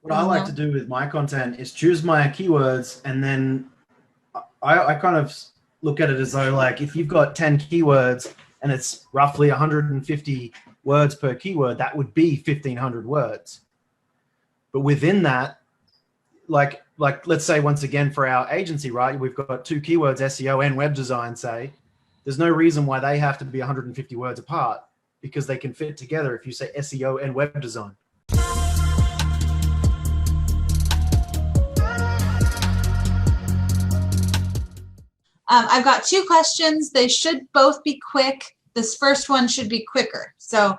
What I like to do with my content is choose my keywords, and then I kind of look at it as though, like, if you've got 10 keywords and it's roughly 150 words per keyword, that would be 1,500 words. But within that, like let's say, once again, for our agency, right, we've got 2 keywords, SEO and web design, say. There's no reason why they have to be 150 words apart, because they can fit together if you say SEO and web design. I've got 2 questions. They should both be quick. This first one should be quicker. So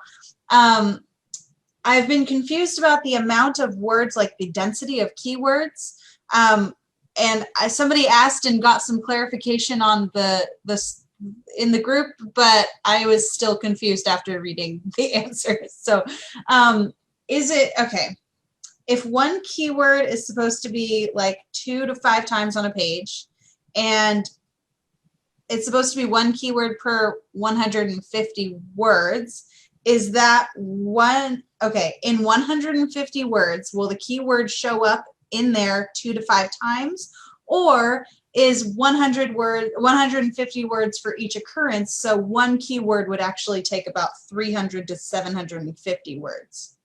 I've been confused about the amount of words, like the density of keywords. And somebody asked and got some clarification on in the group, but I was still confused after reading the answers. So is it, okay, if one keyword is supposed to be like 2 to 5 times on a page, and it's supposed to be 1 keyword per 150 words, is that one, okay, in 150 words, will the keyword show up in there 2 to 5 times? Or is 150 words for each occurrence, so 1 keyword would actually take about 300 to 750 words?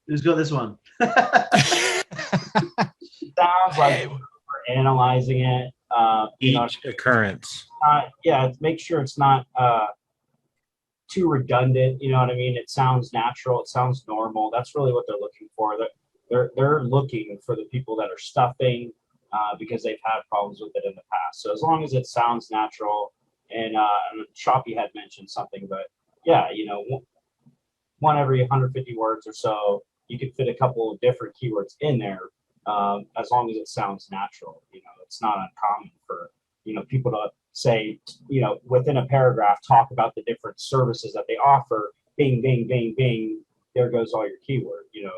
Who's got this one? Sounds like we're analyzing it. Each occurrence. Yeah, make sure it's not too redundant. You know what I mean? It sounds natural. It sounds normal. That's really what they're looking for. They're looking for the people that are stuffing because they've had problems with it in the past. So as long as it sounds natural, and Shoppy had mentioned something, but yeah, you know, one every 150 words or so, you could fit a couple of different keywords in there. As long as it sounds natural. You know, it's not uncommon for, you know, people to say, you know, within a paragraph, talk about the different services that they offer. Bing, bing, bing, bing. There goes all your keyword, you know.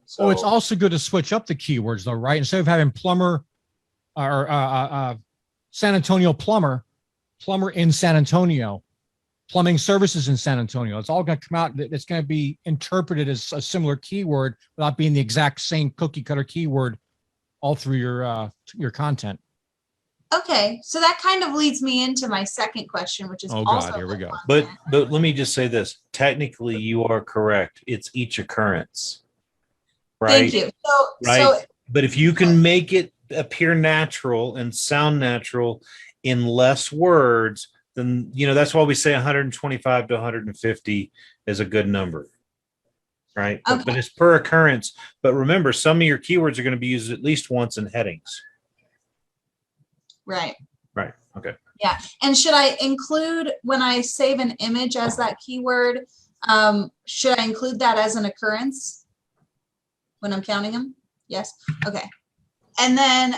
So it's also good to switch up the keywords, though, right? Instead of having plumber or San Antonio plumber in San Antonio, plumbing services in San Antonio, it's all going to come out. It's going to be interpreted as a similar keyword without being the exact same cookie cutter keyword all through your content. Okay, so that kind of leads me into my second question, which is God, here we go. But let me just say this. Technically, you are correct. It's each occurrence. Right? Thank you. But if you can make it appear natural and sound natural in less words, then, you know, that's why we say 125 to 150 is a good number. Right? Okay. But it's per occurrence. But remember, some of your keywords are going to be used at least once in headings. Right. Right. Okay. Yeah. And should I include, when I save an image as that keyword, should I include that as an occurrence when I'm counting them? Yes. Okay. And then,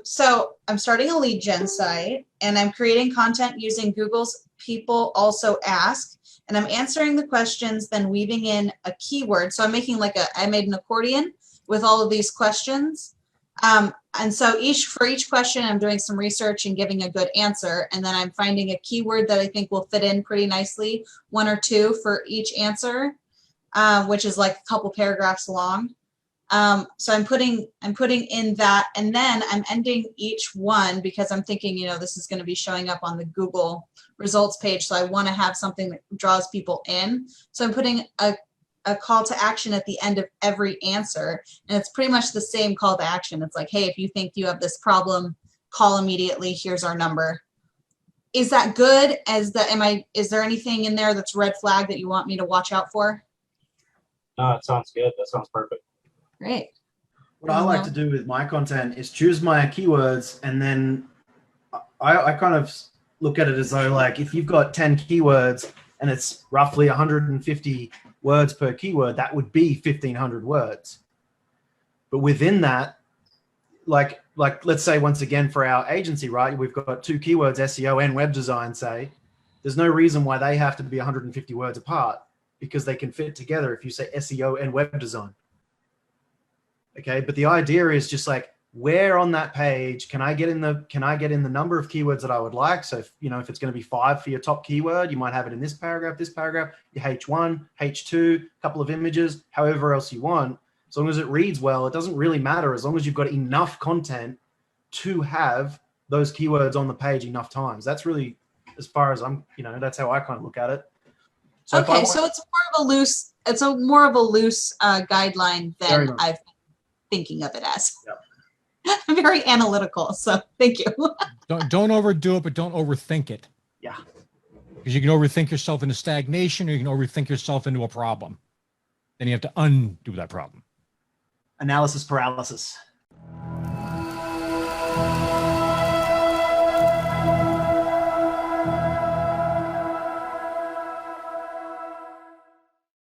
so I'm starting a lead gen site, and I'm creating content using Google's People Also Ask, and I'm answering the questions, then weaving in a keyword. So I'm making I made an accordion with all of these questions. And so for each question, I'm doing some research and giving a good answer. And then I'm finding a keyword that I think will fit in pretty nicely, 1 or 2 for each answer, which is like a couple paragraphs long. So I'm putting in that, and then I'm ending each one because I'm thinking, you know, this is going to be showing up on the Google results page. So I want to have something that draws people in. So I'm putting a call to action at the end of every answer. And it's pretty much the same call to action. It's like, hey, if you think you have this problem, call immediately. Here's our number. Is that good? Is there anything in there that's red flag that you want me to watch out for? No, it sounds good. That sounds perfect. Great. What I like to do with my content is choose my keywords, and then I kind of look at it as though, like, if you've got 10 keywords and it's roughly 150 words per keyword, that would be 1,500 words. But within that, like let's say, once again, for our agency, right, we've got 2 keywords, SEO and web design, say. There's no reason why they have to be 150 words apart, because they can fit together if you say SEO and web design. Okay, but the idea is just like where on that page can I get in the number of keywords that I would like? So if, if it's going to be 5 for your top keyword, you might have it in this paragraph, your H1, H2, couple of images, however else you want. As long as it reads well, it doesn't really matter as long as you've got enough content to have those keywords on the page enough times. That's really, as far as I'm, that's how I kind of look at it. So okay, so it's more of a loose guideline than I've been thinking of it as. Yep. I'm very analytical, so thank you. Don't overdo it, but don't overthink it. Yeah. Because you can overthink yourself into stagnation, or you can overthink yourself into a problem. Then you have to undo that problem. Analysis paralysis.